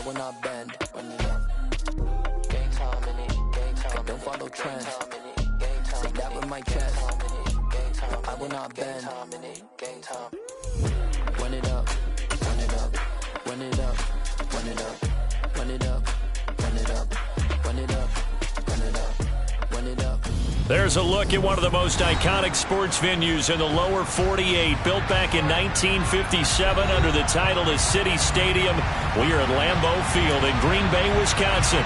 will not bend. Run it up. Gang time in it. Gang time. Don't follow trends. Say that with my chest. I will not bend. Gang time. Run it up. Run it up. Run it up. Run it up. Run it up. Run it up. Run it up. Run it up. Run it up. There's a look at one of the most iconic sports venues in the lower 48, built back in 1957 under the title of City Stadium. We are at Lambeau Field in Green Bay, Wisconsin.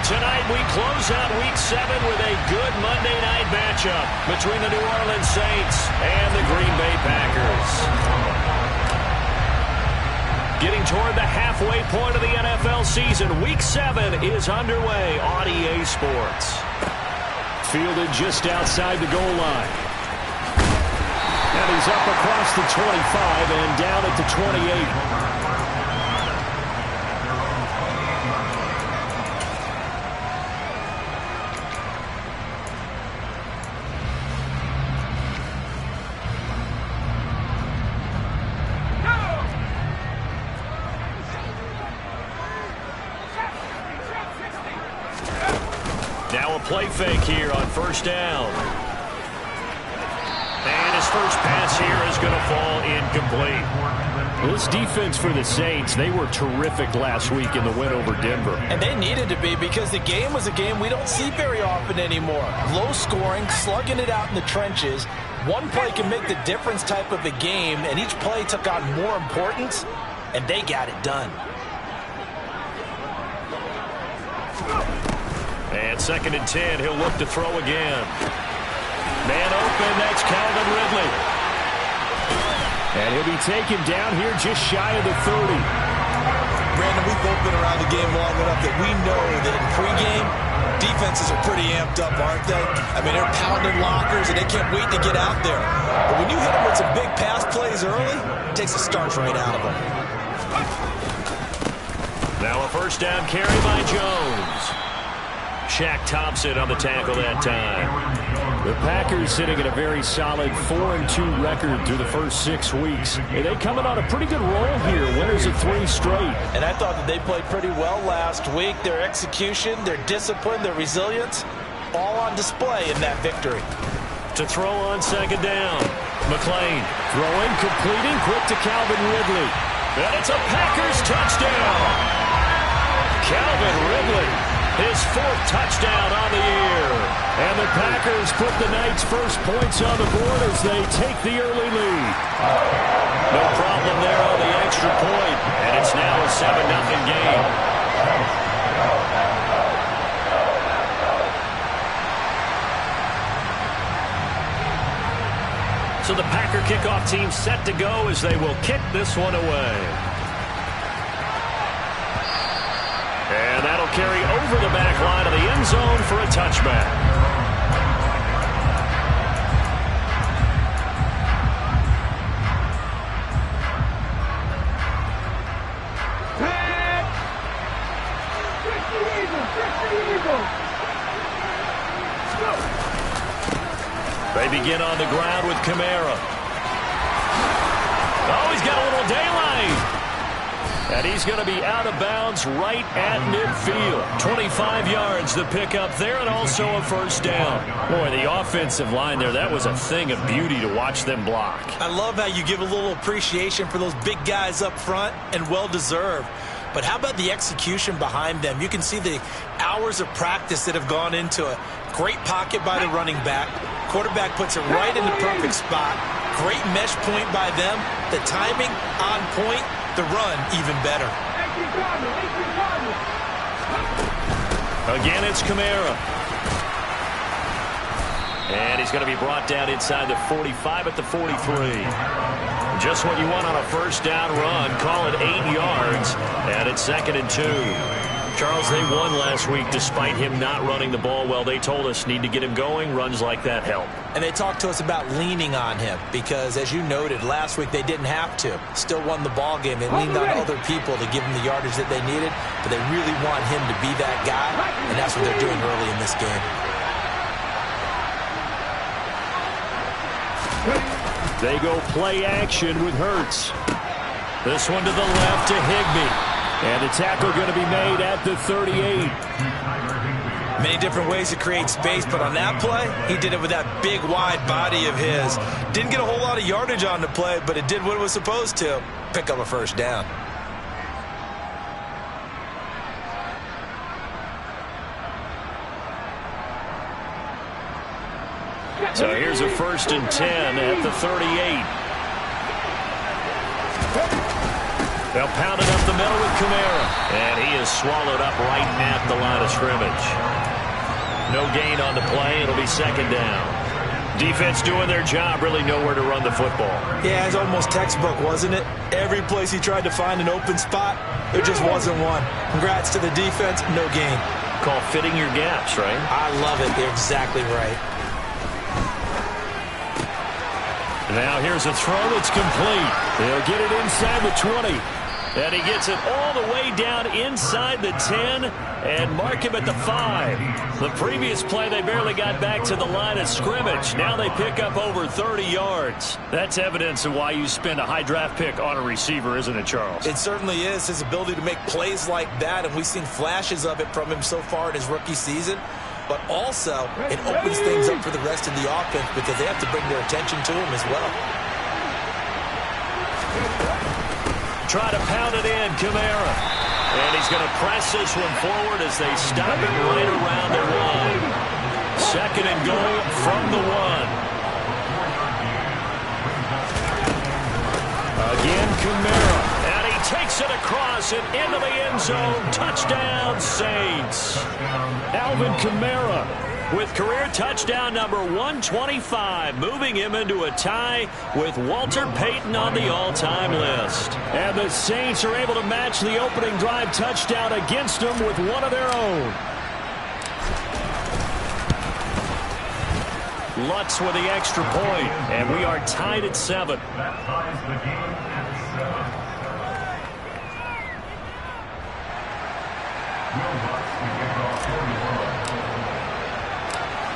Tonight we close out Week 7 with a good Monday night matchup between the New Orleans Saints and the Green Bay Packers. Getting toward the halfway point of the NFL season, Week 7 is underway on EA Sports. Fielded just outside the goal line. And he's up across the 25 and down at the 28. Now a play fake here on first down. And his first pass here is going to fall incomplete. This defense for the Saints, they were terrific last week in the win over Denver. And they needed to be, because the game was a game we don't see very often anymore. Low scoring, slugging it out in the trenches. One play can make the difference type of a game, and each play took on more importance, and they got it done. And 2nd and 10, he'll look to throw again. Man open, that's Calvin Ridley. And he'll be taken down here just shy of the 30. Brandon, we've both been around the game long enough that we know that in pregame, defenses are pretty amped up, aren't they? I mean, they're pounding lockers, and they can't wait to get out there. But when you hit them with some big pass plays early, it takes the starch right out of them. Now a first down carry by Jones. Shaq Thompson on the tackle that time. The Packers sitting at a very solid 4-2 record through the first 6 weeks. And they coming on a pretty good roll here. Winners of 3 straight. And I thought that they played pretty well last week. Their execution, their discipline, their resilience, all on display in that victory. To throw on 2nd down. McLean throwing, completing, quick to Calvin Ridley. And it's a Packers touchdown. Calvin Ridley. His 4th touchdown on the year. And the Packers put the night's first points on the board as they take the early lead. No problem there on the extra point. And it's now a 7-0 game. So the Packer kickoff team set to go as they will kick this one away. And that'll carry over the back line of the end zone for a touchback. They begin on the ground with Kamara. Oh, he's got a little daylight. And he's going to be out of bounds right at midfield. 25 yards to pick up there, and also a first down. Boy, the offensive line there, that was a thing of beauty to watch them block. I love how you give a little appreciation for those big guys up front, and well-deserved. But how about the execution behind them? You can see the hours of practice that have gone into it. Great pocket by the running back. Quarterback puts it right in the perfect spot. Great mesh point by them. The timing on point. The run even better. Again, it's Kamara. And he's going to be brought down inside the 45 at the 43. Just what you want on a first down run. Call it 8 yards. And it's 2nd and 2. Charles, they won last week despite him not running the ball well. They told us need to get him going. Runs like that help. And they talked to us about leaning on him because, as you noted, last week they didn't have to. Still won the ball game. They leaned on other people to give them the yardage that they needed, but they really want him to be that guy, and that's what they're doing early in this game. They go play action with Hurts. This one to the left to Higbee. And the tackle going to be made at the 38. Many different ways to create space, but on that play, he did it with that big, wide body of his. Didn't get a whole lot of yardage on the play, but it did what it was supposed to. Pick up a first down. So here's a 1st and 10 at the 38. They'll pound it up the middle with Kamara. And he is swallowed up right at the line of scrimmage. No gain on the play. It'll be 2nd down. Defense doing their job, really nowhere to run the football. Yeah, it's almost textbook, wasn't it? Every place he tried to find an open spot, there just wasn't one. Congrats to the defense, no gain. Call fitting your gaps, right? I love it. They're exactly right. Now here's a throw that's complete. They'll get it inside the 20. And he gets it all the way down inside the 10 and mark him at the 5. The previous play, they barely got back to the line of scrimmage. Now they pick up over 30 yards. That's evidence of why you spend a high draft pick on a receiver, isn't it, Charles? It certainly is. His ability to make plays like that, and we've seen flashes of it from him so far in his rookie season. But also, it opens things up for the rest of the offense because they have to bring their attention to him as well. Try to pound it in, Kamara. And he's going to press this one forward as they stop him right around the 1. 2nd and goal from the 1. Again, Kamara. And he takes it across and into the end zone. Touchdown, Saints. Alvin Kamara with career touchdown number 125, moving him into a tie with Walter Payton on the all-time list. And the Saints are able to match the opening drive touchdown against them with one of their own. Lutz with the extra point, and we are tied at 7.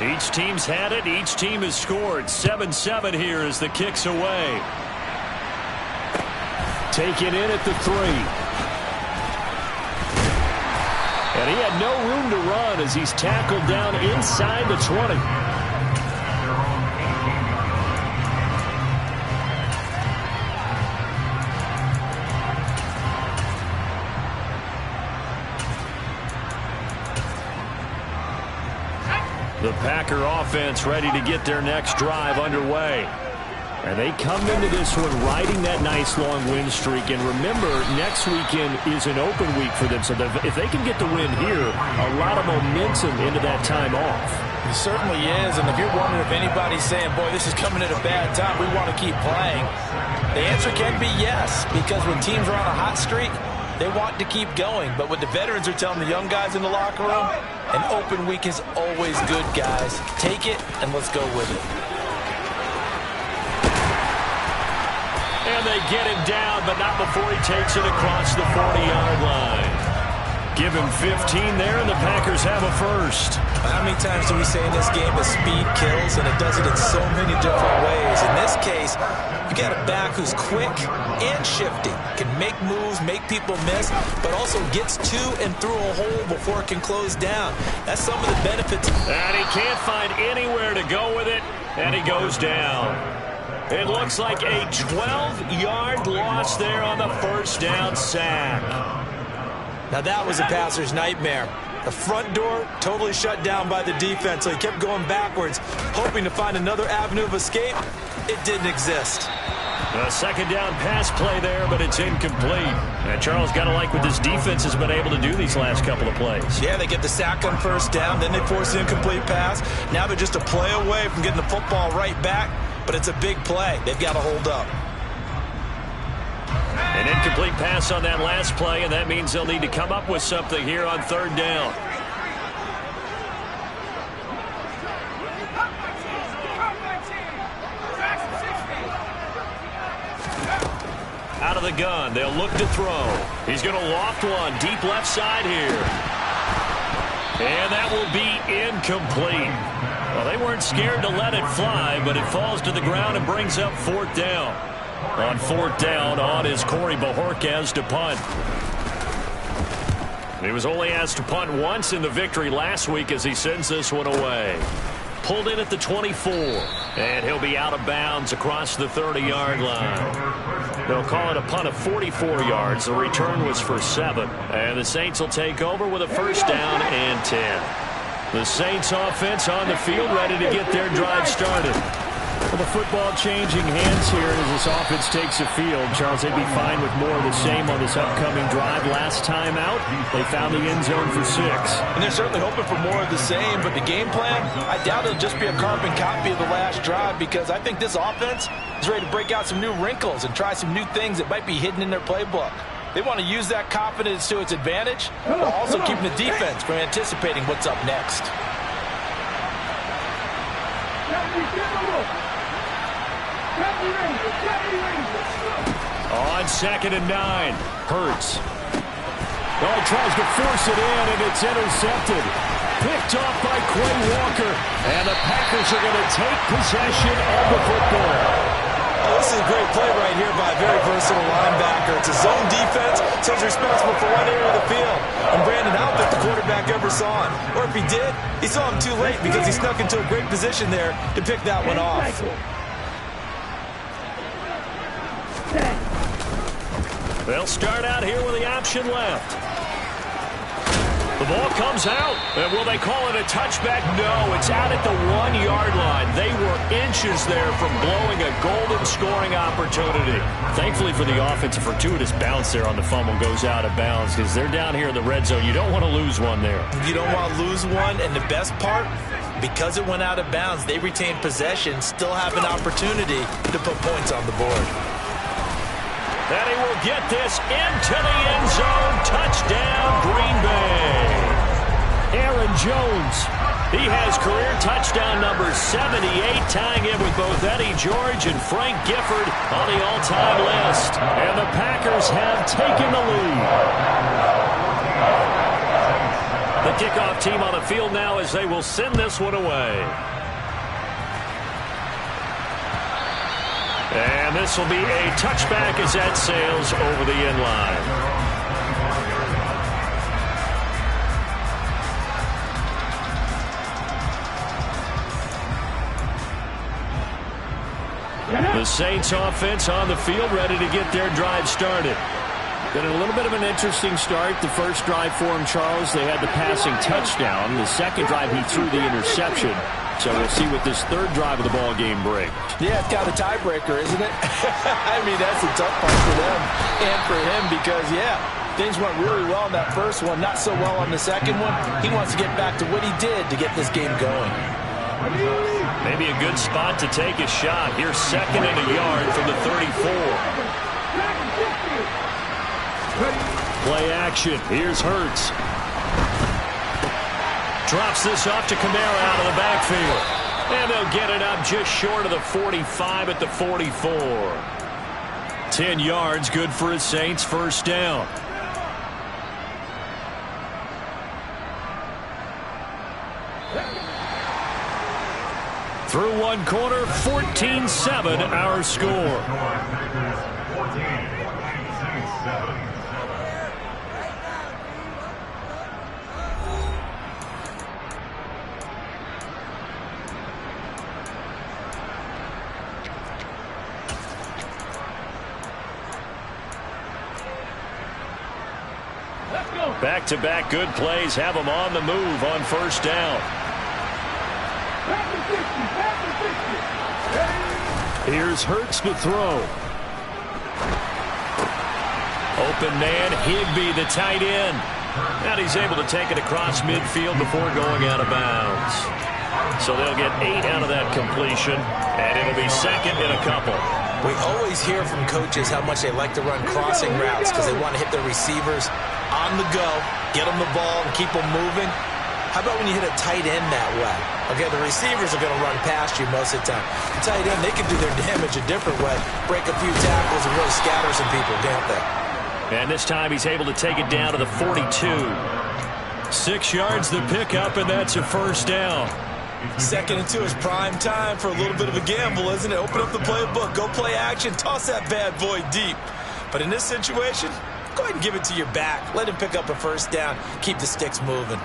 Each team's had it. Each team has scored. 7-7 here as the kick's away. Taken in at the 3. And he had no room to run as he's tackled down inside the 20. The Packer offense ready to get their next drive underway. And they come into this one riding that nice long win streak. And remember, next weekend is an open week for them. So if they can get the win here, a lot of momentum into that time off. It certainly is. And if you're wondering if anybody's saying, boy, this is coming at a bad time, we want to keep playing, the answer can be yes. Because when teams are on a hot streak, they want to keep going. But what the veterans are telling the young guys in the locker room, an open week is always good, guys. Take it, and let's go with it. And they get him down, but not before he takes it across the 40-yard line. Give him 15 there, and the Packers have a first. How many times do we say in this game that speed kills, and it does it in so many different ways? In this case, you got a back who's quick and shifty, can make moves, make people miss, but also gets to and through a hole before it can close down. That's some of the benefits. And he can't find anywhere to go with it, and he goes down. It looks like a 12-yard loss there on the first down sack. Now that was a passer's nightmare. The front door totally shut down by the defense, so he kept going backwards, hoping to find another avenue of escape. It didn't exist. A 2nd down pass play there, but it's incomplete. And Charles, got to like what this defense has been able to do these last couple of plays. Yeah, they get the sack on first down, then they force the incomplete pass. Now they're just a play away from getting the football right back, but it's a big play. They've got to hold up. An incomplete pass on that last play, and that means they'll need to come up with something here on 3rd down. Out of the gun, they'll look to throw. He's going to loft one deep left side here. And that will be incomplete. Well, they weren't scared to let it fly, but it falls to the ground and brings up 4th down. On 4th down, on is Corey Bojorquez to punt. He was only asked to punt once in the victory last week as he sends this one away. Pulled in at the 24, and he'll be out of bounds across the 30-yard line. They'll call it a punt of 44 yards. The return was for 7, and the Saints will take over with a first down and 10. The Saints offense on the field, ready to get their drive started. Well, the football changing hands here as this offense takes the field. Charles, they'd be fine with more of the same on this upcoming drive. Last time out, they found the end zone for 6. And they're certainly hoping for more of the same, but the game plan, I doubt it'll just be a carbon copy of the last drive, because I think this offense is ready to break out some new wrinkles and try some new things that might be hidden in their playbook. They want to use that confidence to its advantage, while also keeping the defense from anticipating what's up next. On 2nd and 9, Hurts. Oh, he tries to force it in, and it's intercepted. Picked off by Quay Walker, and the Packers are going to take possession of the football. Oh, this is a great play right here by a very versatile linebacker. It's a zone defense, so he's responsible for one area of the field. And Brandon, I don't think the quarterback ever saw him. Or if he did, he saw him too late because he snuck into a great position there to pick that one off. They'll start out here with the option left. The ball comes out, and will they call it a touchback? No, it's out at the 1-yard line. They were inches there from blowing a golden scoring opportunity. Thankfully for the offense, a fortuitous bounce there on the fumble goes out of bounds because they're down here in the red zone. You don't want to lose one there. You don't want to lose one, and the best part, because it went out of bounds, they retained possession, still have an opportunity to put points on the board. And he will get this into the end zone. Touchdown, Green Bay. Aaron Jones. He has career touchdown number 78, tying him with both Eddie George and Frank Gifford on the all-time list. And the Packers have taken the lead. The kickoff team on the field now as they will send this one away. And this will be a touchback as that sails over the end line. The Saints offense on the field, ready to get their drive started. Been a little bit of an interesting start. The first drive for him, Charles, they had the passing touchdown. The second drive, he threw the interception. So we'll see what this third drive of the ball game brings. Yeah, it's got a tiebreaker, isn't it? I mean, that's a tough part for them and for him because, yeah, things went really well in that first one, not so well on the second one. He wants to get back to what he did to get this game going. Maybe a good spot to take a shot. Here's 2nd and a yard from the 34. Play action. Here's Hurts. Drops this off to Kamara out of the backfield. And they'll get it up just short of the 45 at the 44. 10 yards, good for his Saints, first down. Through one quarter, 14-7 our score. Back-to-back good plays have them on the move on first down. Here's Hurts to throw. Open man, Higbee, the tight end. And he's able to take it across midfield before going out of bounds. So they'll get 8 out of that completion, and it'll be 2nd and a couple. We always hear from coaches how much they like to run crossing routes because they want to hit their receivers on the go, get them the ball, and keep them moving. How about when you hit a tight end that way? Okay, the receivers are going to run past you most of the time. The tight end, they can do their damage a different way, break a few tackles and really scatter some people, can't they? And this time he's able to take it down to the 42. 6 yards the pickup, and that's a first down. 2nd and 2 is prime time for a little bit of a gamble, isn't it? Open up the playbook, go play action, toss that bad boy deep. But in this situation, Go ahead and give it to your back. Let him pick up a first down. Keep the sticks moving.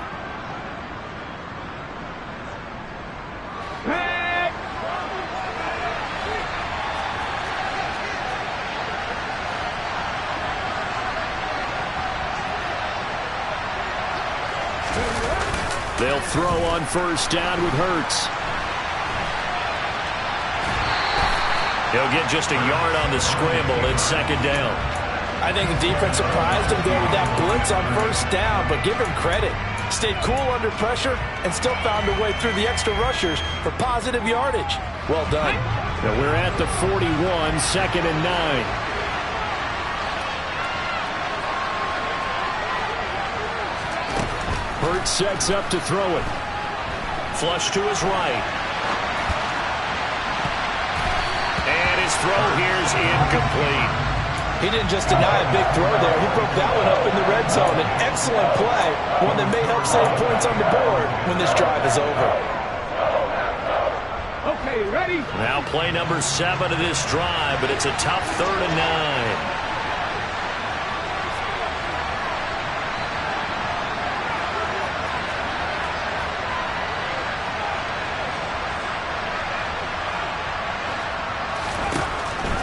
They'll throw on first down with Hurts. He'll get just a yard on the scramble in second down. I think the defense surprised him there with that blitz on first down, but give him credit. Stayed cool under pressure and still found a way through the extra rushers for positive yardage. Well done. Now we're at the 41, second and 9. Hurts sets up to throw it. Flush to his right. And his throw here's incomplete. He didn't just deny a big throw there. He broke that one up in the red zone. An excellent play, one that may help save points on the board when this drive is over. Okay, ready? Now play number 7 of this drive, but it's a tough 3rd and 9.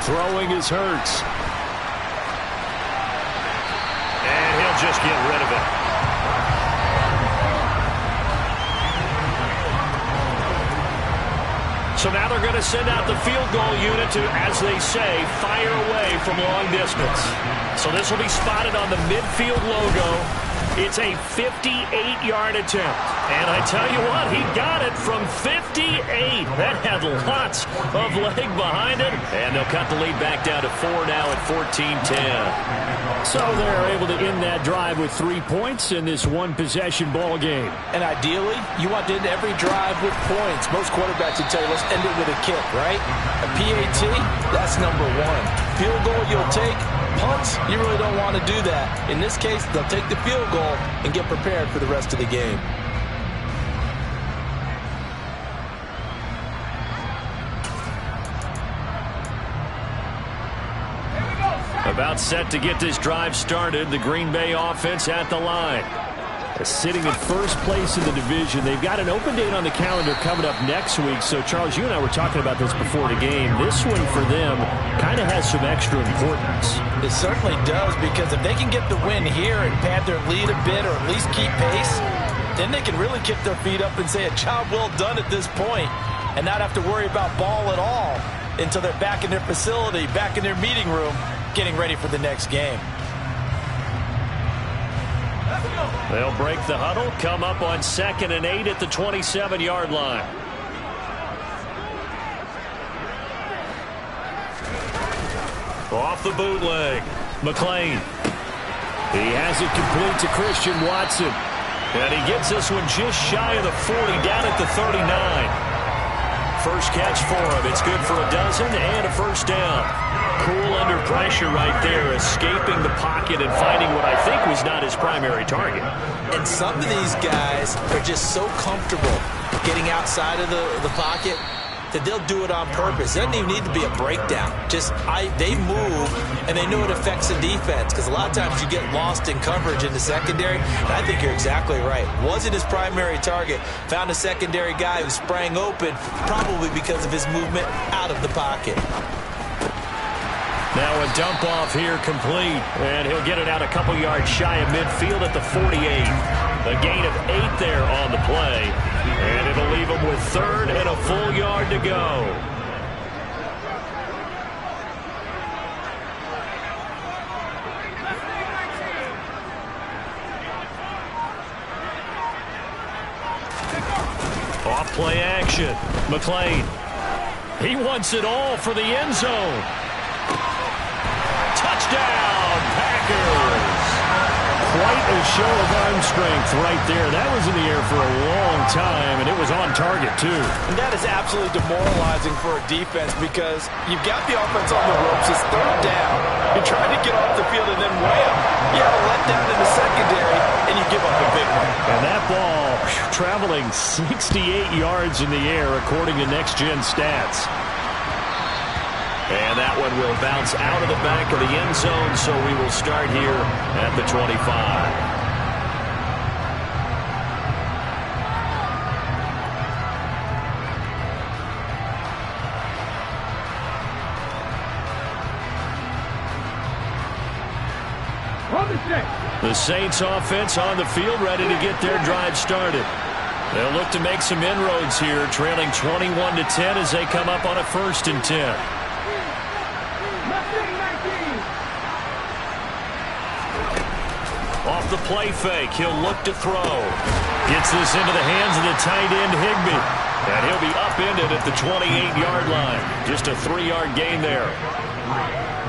Throwing is Hurts. And he'll just get rid of it. So now they're going to send out the field goal unit to, as they say, fire away from long distance. So this will be spotted on the midfield logo. It's a 58-yard attempt. And I tell you what, he got it from 58. That had lots of leg behind it. And they'll cut the lead back down to 4 now at 14-10. So they're able to end that drive with 3 points in this one-possession ball game. And ideally, you want to end every drive with points. Most quarterbacks would tell you, let's end it with a kick, right? A PAT, that's number 1. Field goal you'll take. Punts, you really don't want to do that. In this case, they'll take the field goal and get prepared for the rest of the game. About set to get this drive started. The Green Bay offense at the line. Sitting in first place in the division. They've got an open date on the calendar coming up next week. So, Charles, you and I were talking about this before the game. This one for them kind of has some extra importance. It certainly does, because if they can get the win here and pad their lead a bit or at least keep pace, then they can really kick their feet up and say a job well done at this point and not have to worry about ball at all until they're back in their facility, back in their meeting room, getting ready for the next game. They'll break the huddle, come up on 2nd and 8 at the 27-yard line. Off the bootleg, McLean. He has it complete to Christian Watson. And he gets this one just shy of the 40, down at the 39. First catch for him. It's good for a dozen and a first down. Cool under pressure right there, escaping the pocket and finding what I think was not his primary target. And some of these guys are just so comfortable getting outside of the pocket that they'll do it on purpose. It doesn't even need to be a breakdown. They move, and they know it affects the defense, because a lot of times you get lost in coverage in the secondary, and I think you're exactly right. Wasn't his primary target. Found a secondary guy who sprang open, probably because of his movement out of the pocket. Now a dump off here complete, and he'll get it out a couple yards shy of midfield at the 48. A gain of 8 there on the play, and it'll leave him with 3rd and a full yard to go. Off play action, McLean. He wants it all for the end zone. Touchdown, Packers! Quite a show of arm strength right there. That was in the air for a long time, and it was on target, too. And that is absolutely demoralizing for a defense, because you've got the offense on the ropes. It's 3rd down. You're trying to get off the field, and then wham! You have a letdown in the secondary, and you give up a big one. And that ball traveling 68 yards in the air, according to Next Gen Stats. And that one will bounce out of the back of the end zone, so we will start here at the 25. The Saints offense on the field, ready to get their drive started. They'll look to make some inroads here, trailing 21-10 as they come up on a 1st and 10. Off the play fake, he'll look to throw. Gets this into the hands of the tight end, Higbee. And he'll be upended at the 28-yard line. Just a 3-yard gain there.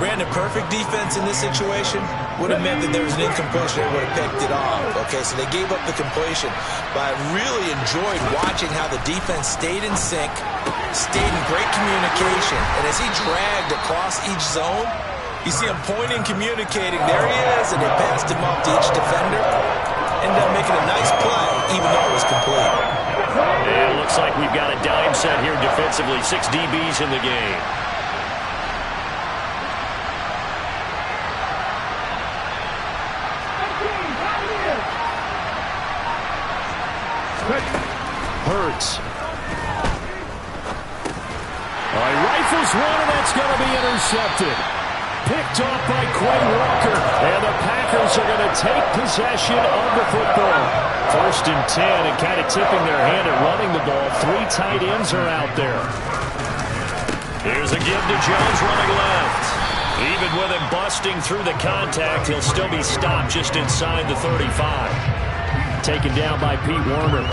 Brandon, perfect defense in this situation would have meant that there was an incompletion. They would have picked it off. Okay, so they gave up the completion. But I really enjoyed watching how the defense stayed in sync, stayed in great communication. And as he dragged across each zone, you see him pointing, communicating. There he is, and they passed him off to each defender. Ended up making a nice play, even though it was complete. And it looks like we've got a dime set here defensively. 6 DBs in the game. Hurts. Rifles one, and that's going to be intercepted. Picked off by Quay Walker, and the Packers are going to take possession of the football. 1st and 10, and kind of tipping their hand at running the ball. 3 tight ends are out there. Here's a give to Jones running left. Even with him busting through the contact, he'll still be stopped just inside the 35. Taken down by Pete Werner.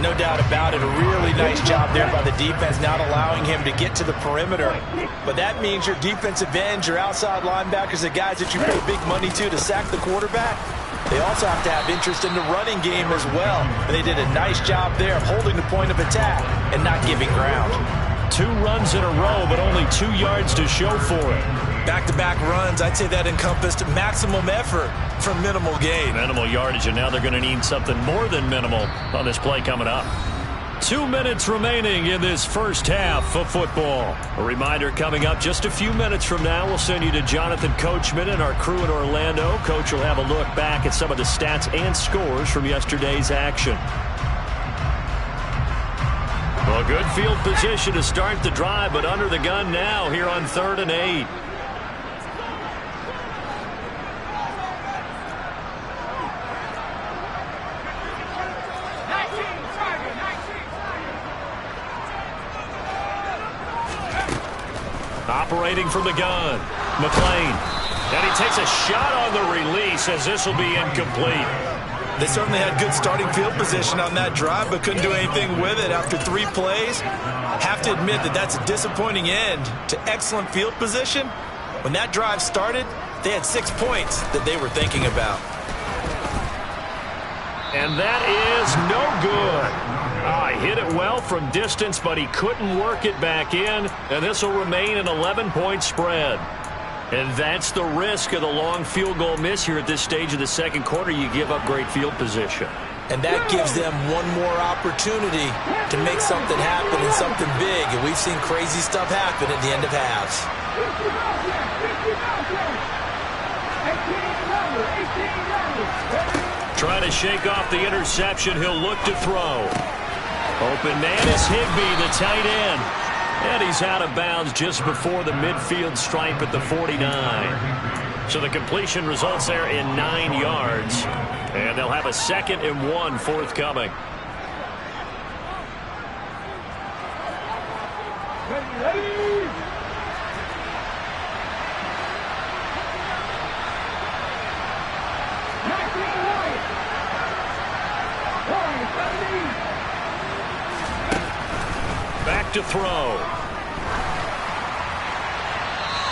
No doubt about it. A really nice job there by the defense, not allowing him to get to the perimeter. But that means your defensive ends, your outside linebackers, the guys that you pay big money to sack the quarterback, they also have to have interest in the running game as well. And they did a nice job there of holding the point of attack and not giving ground. 2 runs in a row, but only 2 yards to show for it. Back-to-back runs, I'd say that encompassed maximum effort for minimal gain. Minimal yardage, and now they're going to need something more than minimal on this play coming up. 2 minutes remaining in this first half of football. A reminder coming up just a few minutes from now, we'll send you to Jonathan Coachman and our crew in Orlando. Coach will have a look back at some of the stats and scores from yesterday's action. Well, good field position to start the drive, but under the gun now here on 3rd and 8. Operating from the gun, McLean. And he takes a shot on the release as this will be incomplete. They certainly had good starting field position on that drive, but couldn't do anything with it after 3 plays. Have to admit that that's a disappointing end to excellent field position. When that drive started, they had 6 points that they were thinking about. And that is no good. He hit it well from distance, but he couldn't work it back in, and this will remain an 11-point spread. And that's the risk of the long field goal miss here at this stage of the second quarter. You give up great field position. And that gives them one more opportunity to make something happen and something big. And we've seen crazy stuff happen at the end of halves. Trying to shake off the interception. He'll look to throw. Open man is Higbee, the tight end. And he's out of bounds just before the midfield stripe at the 49. So the completion results there in 9 yards. And they'll have a 2nd and 1 forthcoming. Back to throw.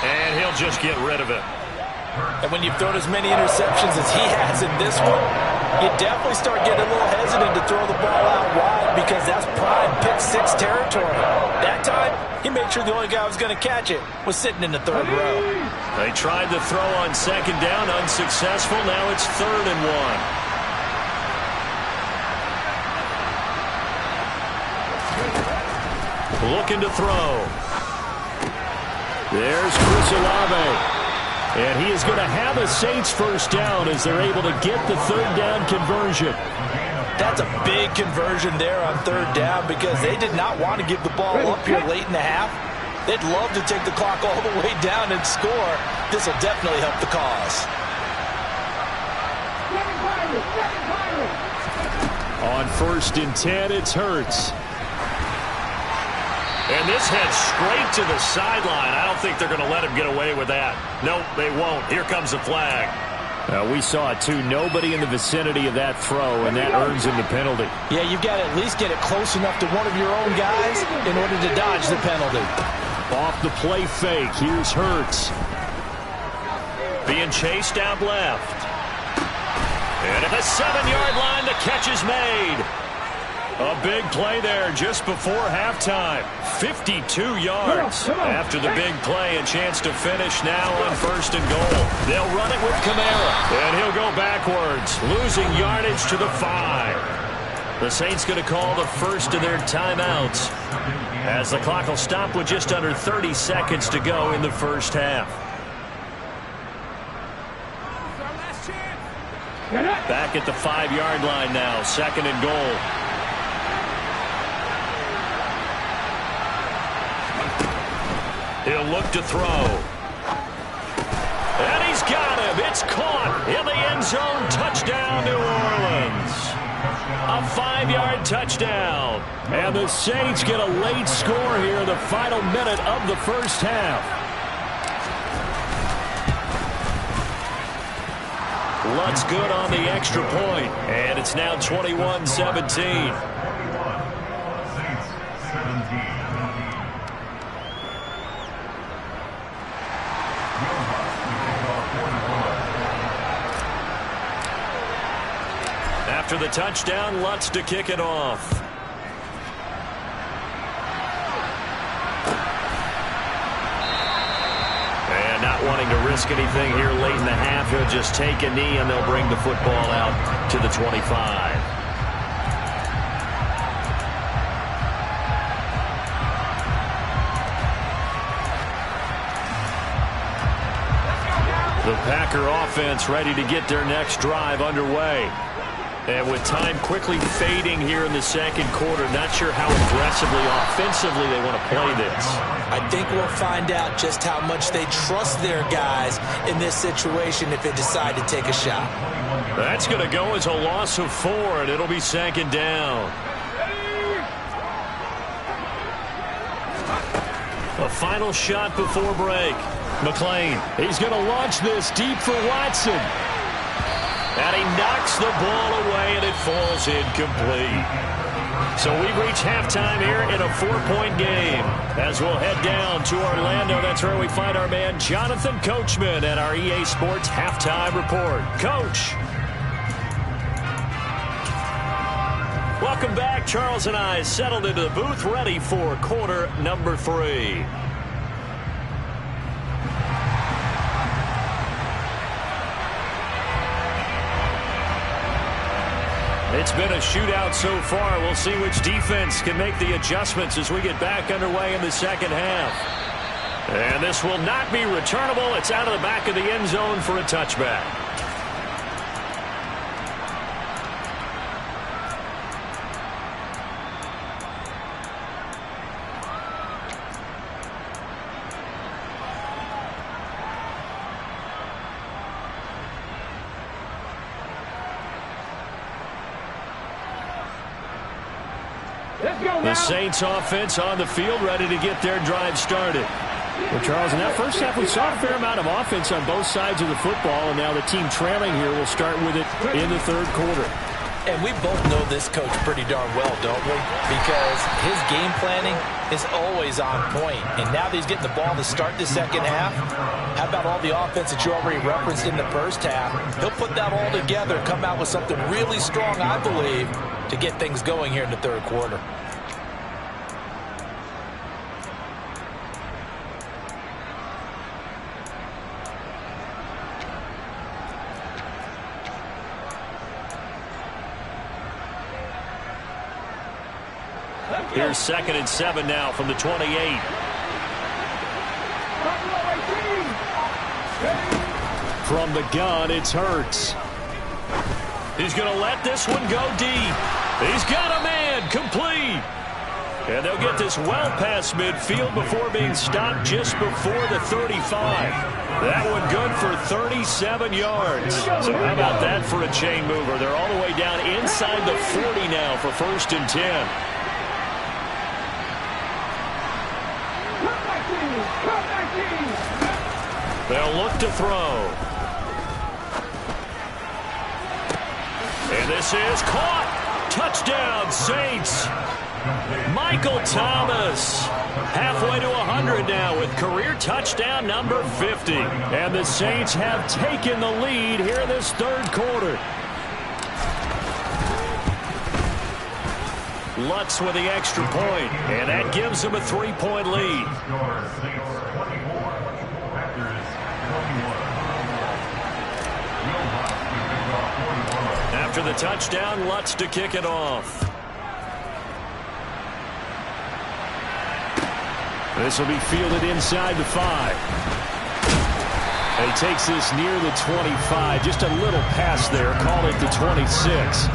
And he'll just get rid of it. And when you've thrown as many interceptions as he has in this one, you definitely start getting a little hesitant to throw the ball out wide because that's prime pick-6 territory. That time, he made sure the only guy who was going to catch it was sitting in the 3rd row. They tried the throw on 2nd down, unsuccessful. Now it's 3rd and 1. Looking to throw. There's Chris Olave. And he is going to have a Saints first down as they're able to get the third down conversion. That's a big conversion there on third down because they did not want to give the ball up here late in the half. They'd love to take the clock all the way down and score. This will definitely help the cause. On 1st and 10, it's Hurts. And this heads straight to the sideline. I don't think they're going to let him get away with that. Nope, they won't. Here comes the flag. We saw it, too. Nobody in the vicinity of that throw, and that earns him the penalty. Yeah, you've got to at least get it close enough to one of your own guys in order to dodge the penalty. Off the play fake, here's Hurts. Being chased out left. And at the 7-yard line, the catch is made. A big play there just before halftime. 52 yards after the big play. A chance to finish now on 1st and goal. They'll run it with Kamara. And he'll go backwards, losing yardage to the 5. The Saints going to call the first of their timeouts as the clock will stop with just under 30 seconds to go in the first half. Back at the 5-yard line now, 2nd and goal. He'll look to throw. And he's got him. It's caught in the end zone. Touchdown, New Orleans. A 5-yard touchdown. And the Saints get a late score here in the final minute of the first half. Lutt's good on the extra point. And it's now 21-17. After the touchdown, Lutz to kick it off. And not wanting to risk anything here late in the half, he'll just take a knee and they'll bring the football out to the 25. The Packer offense ready to get their next drive underway. And with time quickly fading here in the second quarter, not sure how aggressively, offensively they want to play this. I think we'll find out just how much they trust their guys in this situation if they decide to take a shot. That's going to go as a loss of 4, and it'll be 2nd down. A final shot before break. McLean, he's going to launch this deep for Watson. And he knocks the ball away, and it falls incomplete. So we reach halftime here in a 4-point game. As we'll head down to Orlando, that's where we find our man Jonathan Coachman at our EA Sports Halftime Report. Coach. Welcome back. Charles and I settled into the booth, ready for quarter number 3. It's been a shootout so far. We'll see which defense can make the adjustments as we get back underway in the second half. And this will not be returnable. It's out of the back of the end zone for a touchback. The Saints offense on the field, ready to get their drive started. Well, Charles, in that first half, we saw a fair amount of offense on both sides of the football, and now the team trailing here will start with it in the third quarter. And we both know this coach pretty darn well, don't we? Because his game planning is always on point. And now that he's getting the ball to start the second half, how about all the offense that you already referenced in the first half? He'll put that all together and come out with something really strong, I believe, to get things going here in the third quarter. Here's 2nd and 7 now from the 28. From the gun, it's Hurts. He's going to let this one go deep. He's got a man, complete. And they'll get this well past midfield before being stopped just before the 35. That one good for 37 yards. So how about that for a chain mover? They're all the way down inside the 40 now for 1st and 10. They'll look to throw. And this is caught. Touchdown, Saints. Michael Thomas. Halfway to 100 now with career touchdown number 50. And the Saints have taken the lead here in this 3rd quarter. Lutz with the extra point, and that gives them a 3-point lead. After the touchdown, Lutz to kick it off. This will be fielded inside the 5. He takes this near the 25. Just a little pass there. Call it the 26.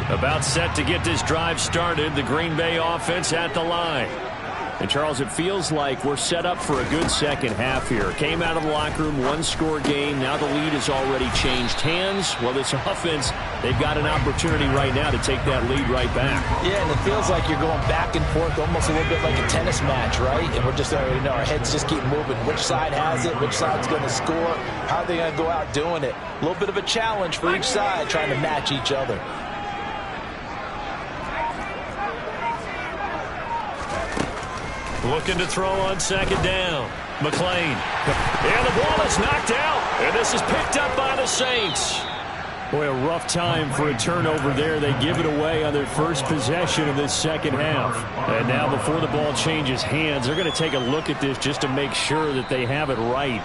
About set to get this drive started. The Green Bay offense at the line. And, Charles, it feels like we're set up for a good second half here. Came out of the locker room, 1-score game. Now the lead has already changed hands. Well, this offense, they've got an opportunity right now to take that lead right back. Yeah, and it feels like you're going back and forth almost a little bit like a tennis match, right? And we're just already know our heads just keep moving. Which side has it? Which side's going to score? How are they going to go out doing it? A little bit of a challenge for each side trying to match each other. Looking to throw on 2nd down. McLean. And the ball is knocked out. And this is picked up by the Saints. Boy, a rough time for a turnover there. They give it away on their first possession of this second half. And now before the ball changes hands, they're going to take a look at this just to make sure that they have it right.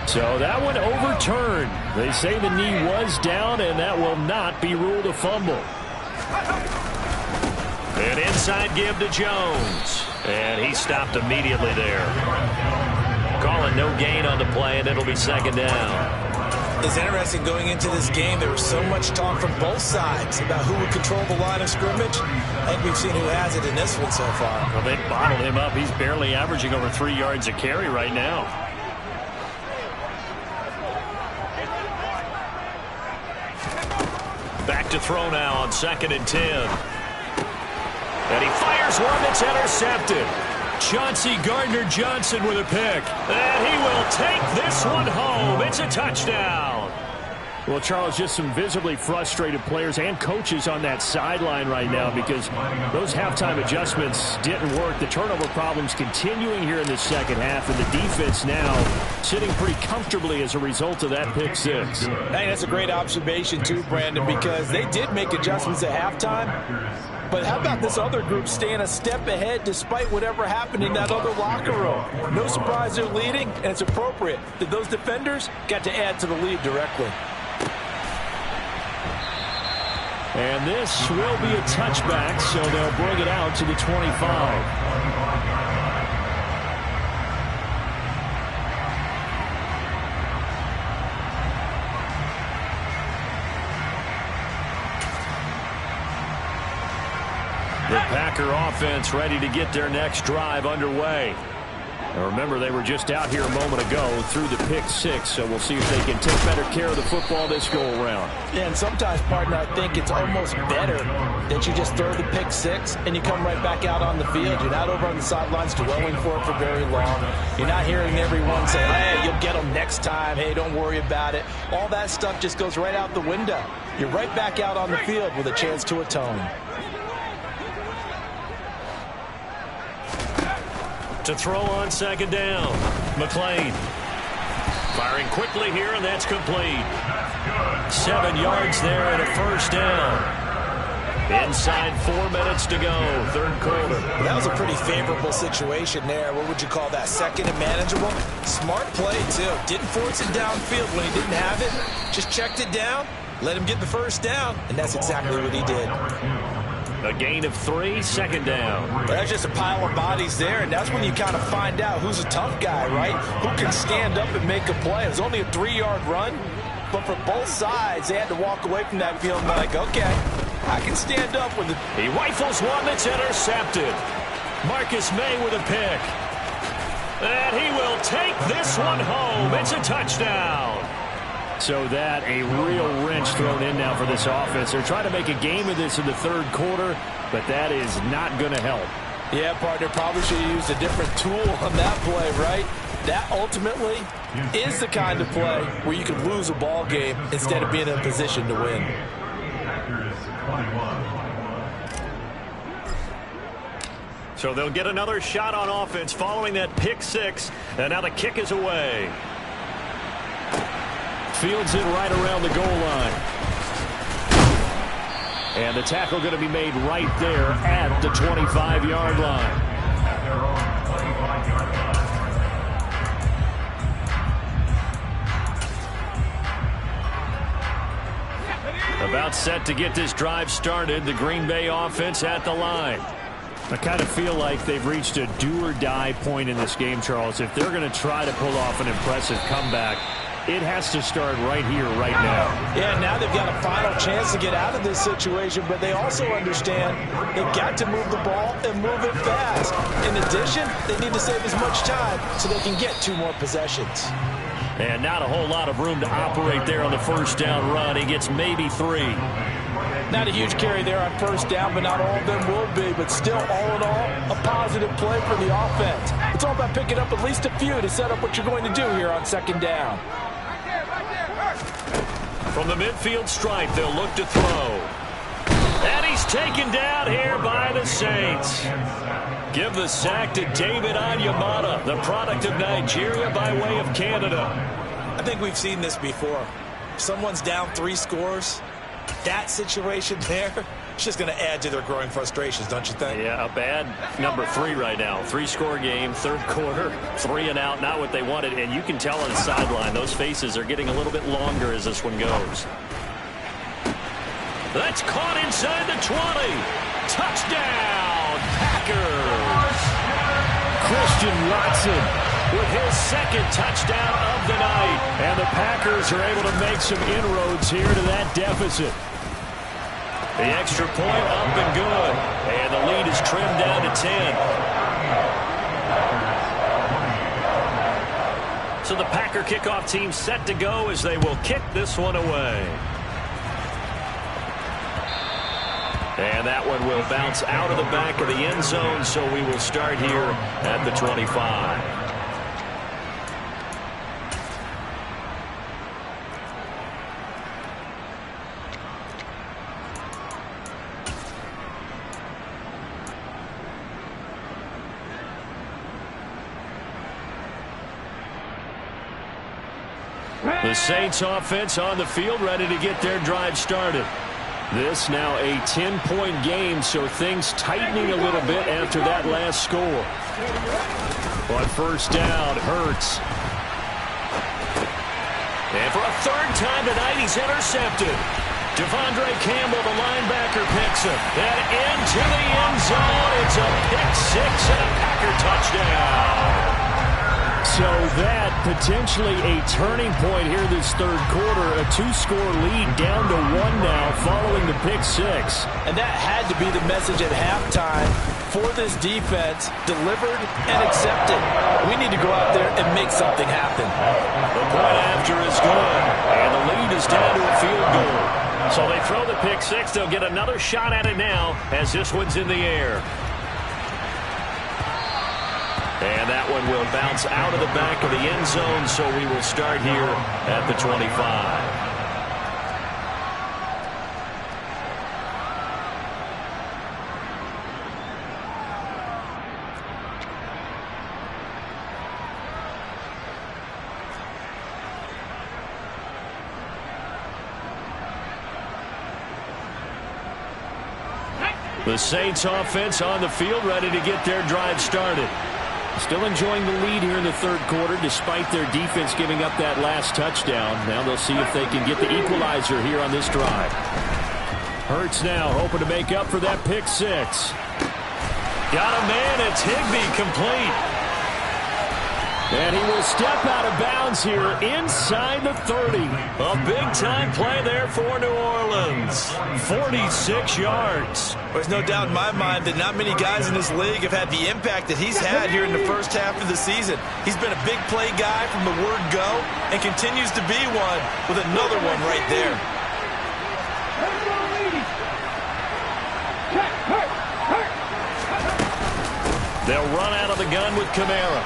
So that one overturned. They say the knee was down, and that will not be ruled a fumble. An inside give to Jones. And he stopped immediately there. Calling no gain on the play, and it'll be 2nd down. It's interesting going into this game. There was so much talk from both sides about who would control the line of scrimmage. I think we've seen who has it in this one so far. Well, they bottled him up. He's barely averaging over 3 yards a carry right now. Back to throw now on 2nd and 10. And he fires one that's intercepted. Chauncey Gardner-Johnson with a pick. And he will take this one home. It's a touchdown. Well, Charles, just some visibly frustrated players and coaches on that sideline right now because those halftime adjustments didn't work. The turnover problems continuing here in the second half, and the defense now sitting pretty comfortably as a result of that pick six. Hey, that's a great observation too, Brandon, because they did make adjustments at halftime. But how about this other group staying a step ahead despite whatever happened in that other locker room? No surprise they're leading, and it's appropriate that those defenders got to add to the lead directly. And this will be a touchback, so they'll bring it out to the 25. The Packer offense ready to get their next drive underway. Now remember, they were just out here a moment ago through the pick six, so we'll see if they can take better care of the football this go-around. Yeah, and sometimes, partner, I think it's almost better that you just throw the pick six and you come right back out on the field. You're not over on the sidelines dwelling for it for very long. You're not hearing everyone say, hey, you'll get them next time. Hey, don't worry about it. All that stuff just goes right out the window. You're right back out on the field with a chance to atone. To throw on second down. McLean firing quickly here, and that's complete. 7 yards there and a first down. Inside 4 minutes to go, third quarter. That was a pretty favorable situation there. What would you call that? Second and manageable? Smart play, too. Didn't force it downfield when he didn't have it. Just checked it down, let him get the first down, and that's exactly what he did. A gain of 3, second down. That's just a pile of bodies there, and that's when you kind of find out who's a tough guy, right? Who can stand up and make a play. It was only a 3-yard run, but for both sides, they had to walk away from that feeling like, okay, I can stand up with it. He rifles one that's intercepted. Marcus May with a pick. And he will take this one home. It's a touchdown. So that a real wrench thrown in now for this offense. They're trying to make a game of this in the third quarter, but that is not going to help. Yeah, partner, probably should have used a different tool on that play, right? That ultimately is the kind of play where you can lose a ball game instead of being in a position to win. So they'll get another shot on offense following that pick 6, and now the kick is away. Fields it right around the goal line. And the tackle going to be made right there at the 25-yard line. About set to get this drive started. The Green Bay offense at the line. I kind of feel like they've reached a do-or-die point in this game, Charles. If they're going to try to pull off an impressive comeback, it has to start right here, right now. Yeah, now they've got a final chance to get out of this situation, but they also understand they've got to move the ball and move it fast. In addition, they need to save as much time so they can get 2 more possessions. And not a whole lot of room to operate there on the first down run. He gets maybe 3. Not a huge carry there on first down, but not all of them will be. But still, all in all, a positive play for the offense. It's all about picking up at least a few to set up what you're going to do here on second down. From the midfield stripe, they'll look to throw. And he's taken down here by the Saints. Give the sack to David Onyemata, the product of Nigeria by way of Canada. I think we've seen this before. If someone's down 3 scores, that situation there, it's just going to add to their growing frustrations, don't you think? Yeah, a bad number 3 right now. 3-score game, third quarter, 3 and out, not what they wanted. And you can tell on the sideline, those faces are getting a little bit longer as this one goes. That's caught inside the 20. Touchdown, Packers. Christian Watson with his second touchdown of the night. And the Packers are able to make some inroads here to that deficit. The extra point up and good. And the lead is trimmed down to 10. So the Packer kickoff team set to go as they will kick this one away. And that one will bounce out of the back of the end zone, so we will start here at the 25. The Saints offense on the field, ready to get their drive started. This now a 10-point game, so things tightening a little bit after that last score. On first down, Hurts. And for a third time tonight, he's intercepted. Devondre Campbell, the linebacker, picks him. And into the end zone, it's a pick 6 and a Packer touchdown. So that potentially a turning point here this third quarter. A 2-score lead down to 1 now following the pick 6. And that had to be the message at halftime for this defense, delivered and accepted. We need to go out there and make something happen. The point after is good, and the lead is down to a field goal. So they throw the pick 6. They'll get another shot at it now as this one's in the air. And that one will bounce out of the back of the end zone, so we will start here at the 25. The Saints offense on the field, ready to get their drive started. Still enjoying the lead here in the third quarter, despite their defense giving up that last touchdown. Now they'll see if they can get the equalizer here on this drive. Hurts now, hoping to make up for that pick six. Got a man, it's Higbee, complete. And he will step out of bounds here inside the 30. A big-time play there for New Orleans. 46 yards. There's no doubt in my mind that not many guys in this league have had the impact that he's had here in the first half of the season. He's been a big play guy from the word go and continues to be one with another one right there. They'll run out of the gun with Kamara.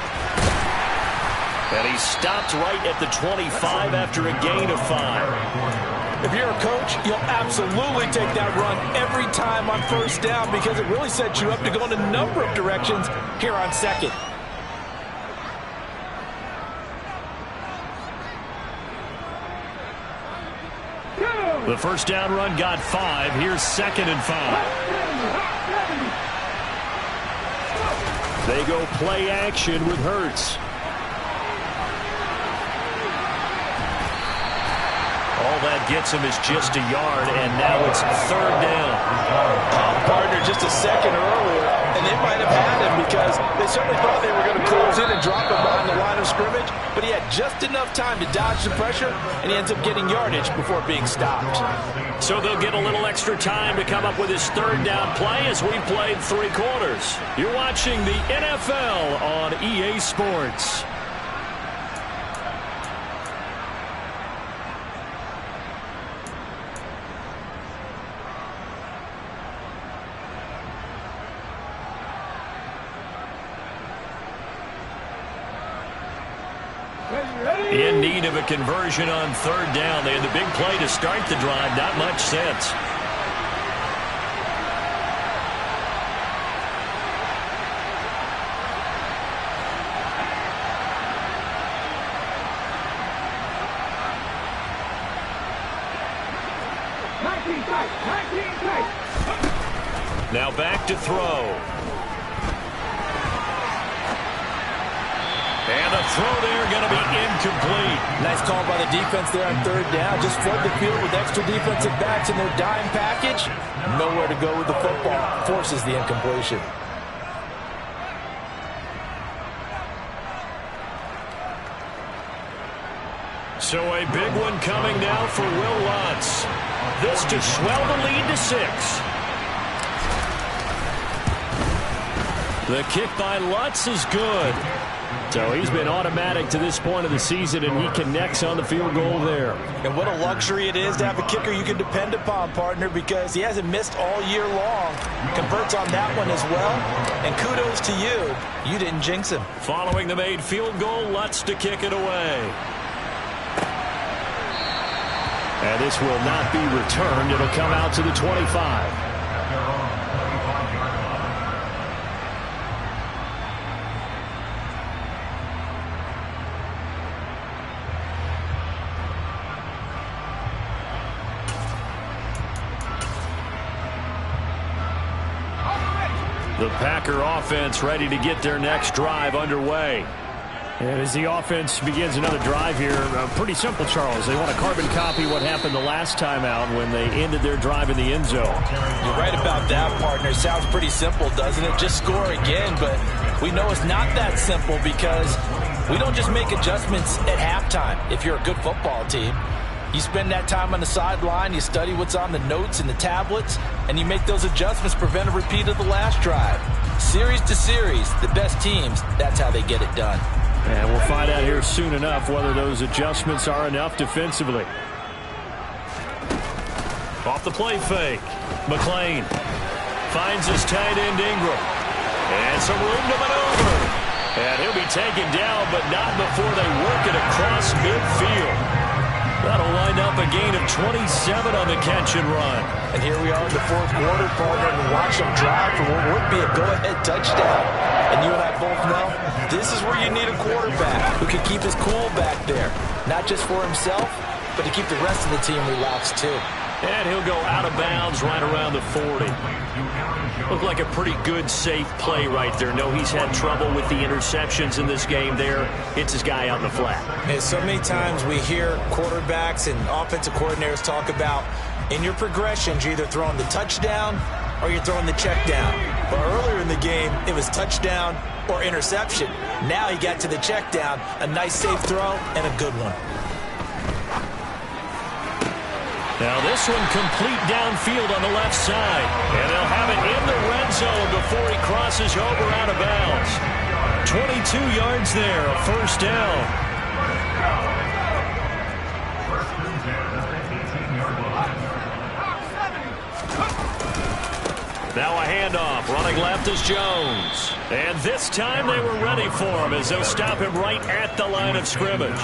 And he stopped right at the 25 after a gain of 5. If you're a coach, you'll absolutely take that run every time on first down because it really sets you up to go in a number of directions here on second. The first down run got 5. Here's 2nd and 5. They go play action with Hurts. All that gets him is just a yard, and now it's 3rd down. Partner just a second earlier, and they might have had him because they certainly thought they were going to close in and drop him behind the line of scrimmage, but he had just enough time to dodge the pressure, and he ends up getting yardage before being stopped. So they'll get a little extra time to come up with his 3rd down play as we've played 3 quarters. You're watching the NFL on EA Sports. In need of a conversion on 3rd down. They had the big play to start the drive. Not much sense. Now back to throw. And the throw there going to be incomplete. Nice call by the defense there on 3rd down. Just flood the field with extra defensive backs in their dime package. Nowhere to go with the football. Forces the incompletion. So a big one coming now for Will Lutz. This to swell the lead to 6. The kick by Lutz is good. So he's been automatic to this point of the season, and he connects on the field goal there. And what a luxury it is to have a kicker you can depend upon, partner, because he hasn't missed all year long. Converts on that one as well. And kudos to you. You didn't jinx him. Following the made field goal, Lutz to kick it away. And this will not be returned. It'll come out to the 25. The Packer offense ready to get their next drive underway. And as the offense begins another drive here, pretty simple, Charles. They want to carbon copy what happened the last time out when they ended their drive in the end zone. You're right about that, partner. Sounds pretty simple, doesn't it? Just score again, but we know it's not that simple because we don't just make adjustments at halftime if you're a good football team. You spend that time on the sideline, you study what's on the notes and the tablets, and you make those adjustments, prevent a repeat of the last drive. Series to series, the best teams, that's how they get it done. And we'll find out here soon enough whether those adjustments are enough defensively. Off the play fake. McLean finds his tight end Ingram. And some room to maneuver. And he'll be taken down, but not before they work it across midfield. That'll wind up a gain of 27 on the catch and run. And here we are in the 4th quarter, partner, and watch them drive for what would be a go-ahead touchdown. And you and I both know this is where you need a quarterback who can keep his cool back there. Not just for himself, but to keep the rest of the team relaxed too. And he'll go out of bounds right around the 40. Looked like a pretty good, safe play right there. No, he's had trouble with the interceptions in this game there. Hits his guy out in the flat. Yeah, so many times we hear quarterbacks and offensive coordinators talk about in your progressions, you're either throwing the touchdown or you're throwing the check down. But earlier in the game, it was touchdown or interception. Now he got to the check down, a nice safe throw and a good one. Now this one complete downfield on the left side. And they'll have it in the red zone before he crosses over out of bounds. 22 yards there, a first down. Now a handoff. Running left is Jones. And this time they were ready for him as they'll stop him right at the line of scrimmage.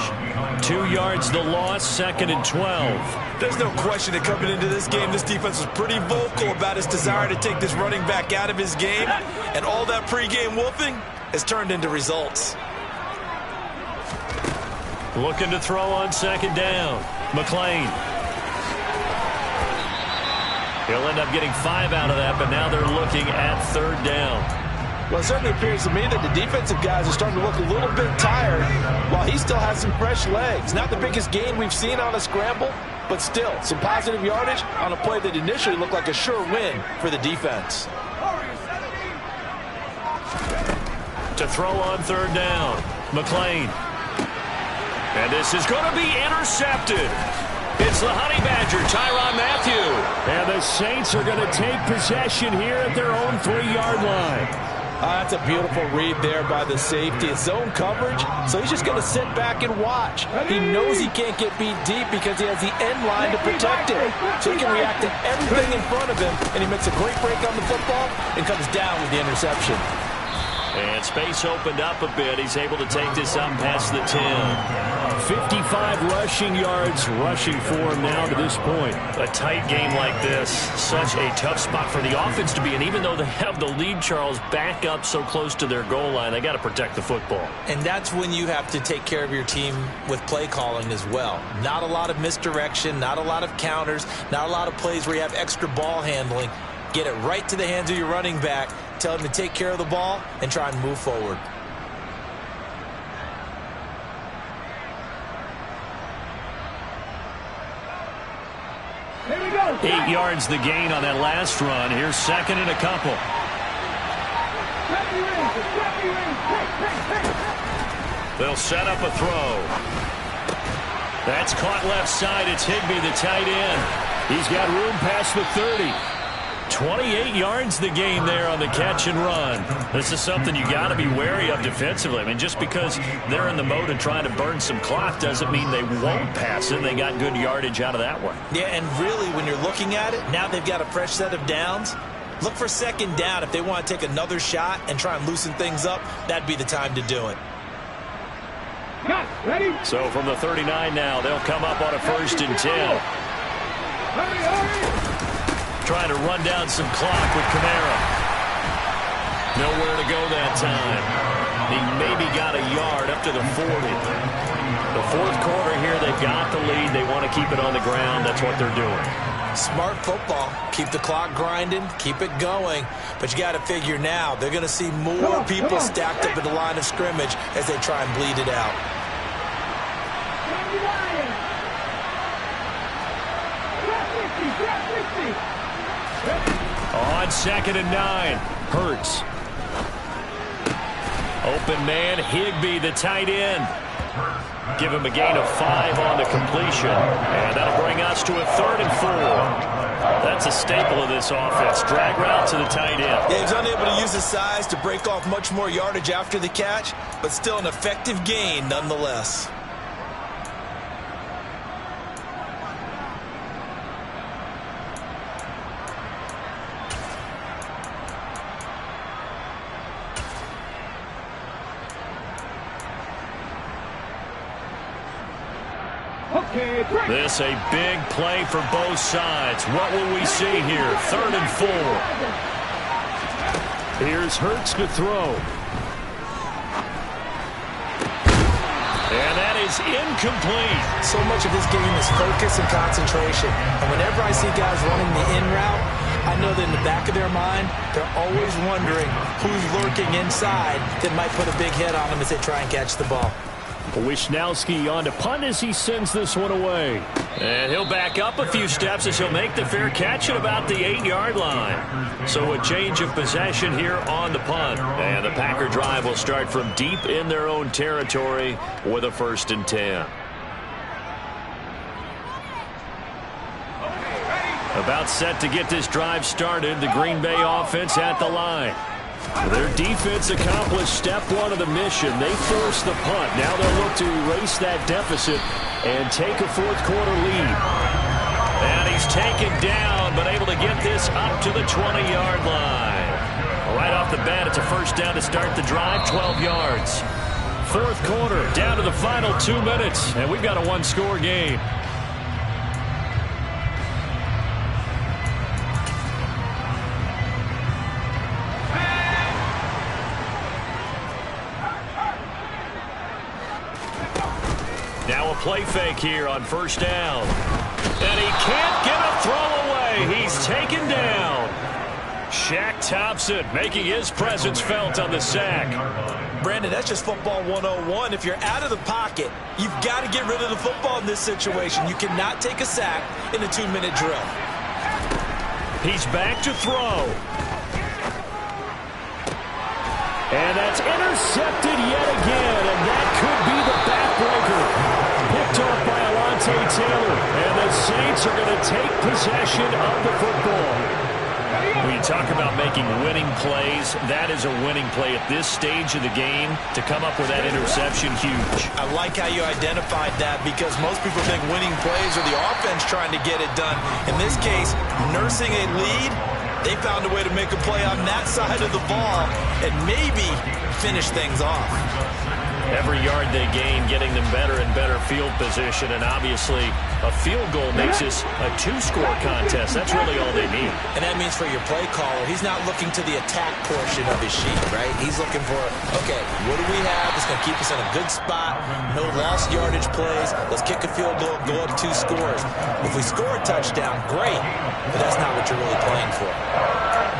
2 yards the loss, 2nd and 12. There's no question that coming into this game, this defense was pretty vocal about his desire to take this running back out of his game. And all that pregame wolfing has turned into results. Looking to throw on 2nd down. McClain. He'll end up getting 5 out of that, but now they're looking at 3rd down. Well, it certainly appears to me that the defensive guys are starting to look a little bit tired while he still has some fresh legs. Not the biggest gain we've seen on a scramble, but still some positive yardage on a play that initially looked like a sure win for the defense. To throw on 3rd down, McClain. And this is going to be intercepted. It's the Honey Badger, Tyrann Mathieu. And the Saints are going to take possession here at their own 3-yard line. That's a beautiful read there by the safety. It's zone coverage, so he's just going to sit back and watch. He knows he can't get beat deep because he has the end line to protect him. So he can react to everything in front of him, and he makes a great break on the football and comes down with the interception. And space opened up a bit. He's able to take this up past the 10. 55 rushing yards rushing for him now to this point. A tight game like this, such a tough spot for the offense to be in. Even though they have the lead, Charles, back up so close to their goal line, they got to protect the football. And that's when you have to take care of your team with play calling as well. Not a lot of misdirection, not a lot of counters, not a lot of plays where you have extra ball handling. Get it right to the hands of your running back. Tell him to take care of the ball and try and move forward. Here we go. 8 yards the gain on that last run. Here's 2nd and a couple. They'll set up a throw. That's caught left side. It's Higbee, the tight end. He's got room past the 30. 28 yards the gain there on the catch and run. This is something you got to be wary of defensively. I mean, just because they're in the mode of trying to burn some clock doesn't mean they won't pass it. They got good yardage out of that one. Yeah, and really, when you're looking at it, now they've got a fresh set of downs. Look for 2nd down. If they want to take another shot and try and loosen things up, that'd be the time to do it. Ready? So from the 39 now, they'll come up on a 1st and 10. Hurry. Trying to run down some clock with Kamara. Nowhere to go that time. He maybe got a yard up to the 40. The 4th quarter here, they've got the lead. They want to keep it on the ground. That's what they're doing. Smart football. Keep the clock grinding. Keep it going. But you got to figure now, they're going to see more people stacked up at the line of scrimmage as they try and bleed it out. On 2nd and 9, Hurts. Open man, Higbee, the tight end. Give him a gain of 5 on the completion. And that'll bring us to a 3rd and 4. That's a staple of this offense. Drag route to the tight end. Yeah, he's unable to use his size to break off much more yardage after the catch, but still an effective gain nonetheless. This a big play for both sides. What will we see here? 3rd and 4. Here's Hurts to throw. And that is incomplete. So much of this game is focus and concentration. And whenever I see guys running the in route, I know that in the back of their mind, they're always wondering who's lurking inside that might put a big hit on them as they try and catch the ball. Wisnowski on to punt as he sends this one away. And he'll back up a few steps as he'll make the fair catch at about the 8-yard line. So a change of possession here on the punt. And the Packer drive will start from deep in their own territory with a 1st and 10. About set to get this drive started, the Green Bay offense at the line. Their defense accomplished step one of the mission. They forced the punt. Now they'll look to erase that deficit and take a fourth-quarter lead. And he's taken down, but able to get this up to the 20-yard line. Right off the bat, it's a 1st down to start the drive, 12 yards. 4th quarter, down to the final 2 minutes, and we've got a one-score game. Now a play fake here on 1st down. And he can't get a throw away. He's taken down. Shaq Thompson making his presence felt on the sack. Brandon, that's just football 101. If you're out of the pocket, you've got to get rid of the football in this situation. You cannot take a sack in a 2-minute drill. He's back to throw. And that's intercepted yet again, and that could be the backbreaker. Picked off by Alontae Taylor, and the Saints are going to take possession of the football. When you talk about making winning plays, that is a winning play at this stage of the game. To come up with that interception, huge. I like how you identified that because most people think winning plays are the offense trying to get it done. In this case, nursing a lead, they found a way to make a play on that side of the ball and maybe finish things off. Every yard they gain, getting them better and better field position, and obviously a field goal makes this a 2-score contest. That's really all they need. And that means for your play caller, he's not looking to the attack portion of his sheet, right? He's looking for, okay, what do we have that's going to keep us in a good spot? No lost yardage plays. Let's kick a field goal, go up 2 scores. If we score a touchdown, great, but that's not what you're really playing for.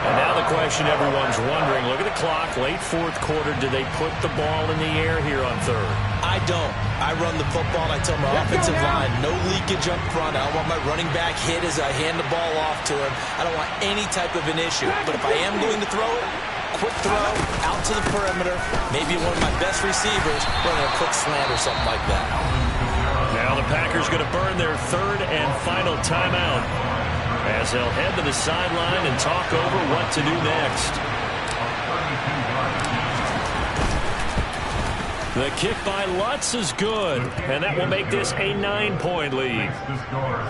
And now the question everyone's wondering, look at the clock, late 4th quarter, do they put the ball in the air here on 3rd? I don't. I run the football, and I tell my offensive line, no leakage up front. I don't want my running back hit as I hand the ball off to him. I don't want any type of an issue. But if I am going to throw it, quick throw, out to the perimeter, maybe one of my best receivers running a quick slant or something like that. Now the Packers going to burn their 3rd and final timeout, as they'll head to the sideline and talk over what to do next. The kick by Lutz is good, and that will make this a 9-point lead.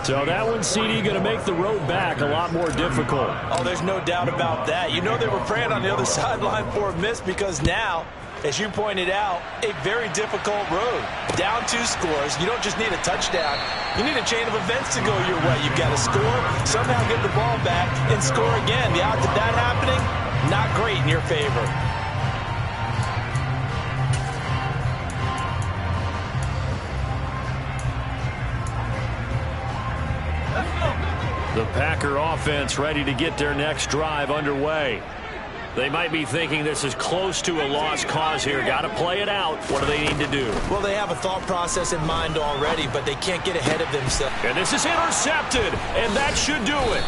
So that one, CD, going to make the road back a lot more difficult. Oh, there's no doubt about that. You know they were praying on the other sideline for a miss because now, as you pointed out, a very difficult road. Down 2 scores. You don't just need a touchdown. You need a chain of events to go your way. You've got to score, somehow get the ball back, and score again. The odds of that happening, not great in your favor. The Packer offense ready to get their next drive underway. They might be thinking this is close to a lost cause here. Got to play it out. What do they need to do? Well, they have a thought process in mind already, but they can't get ahead of themselves. And this is intercepted, and that should do it.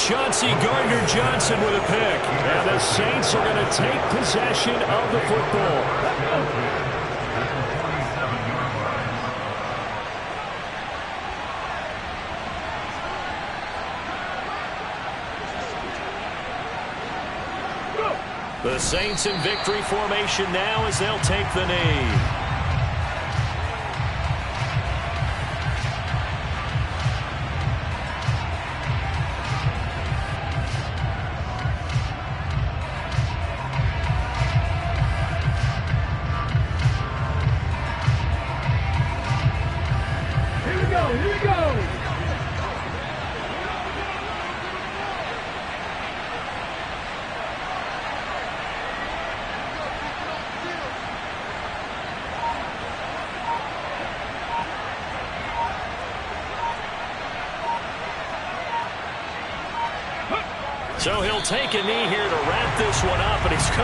Chauncey Gardner-Johnson with a pick. And the Saints are going to take possession of the football. The Saints in victory formation now as they'll take the knee. Here we go, here we go. So he'll take a knee here to wrap this one up, and he's going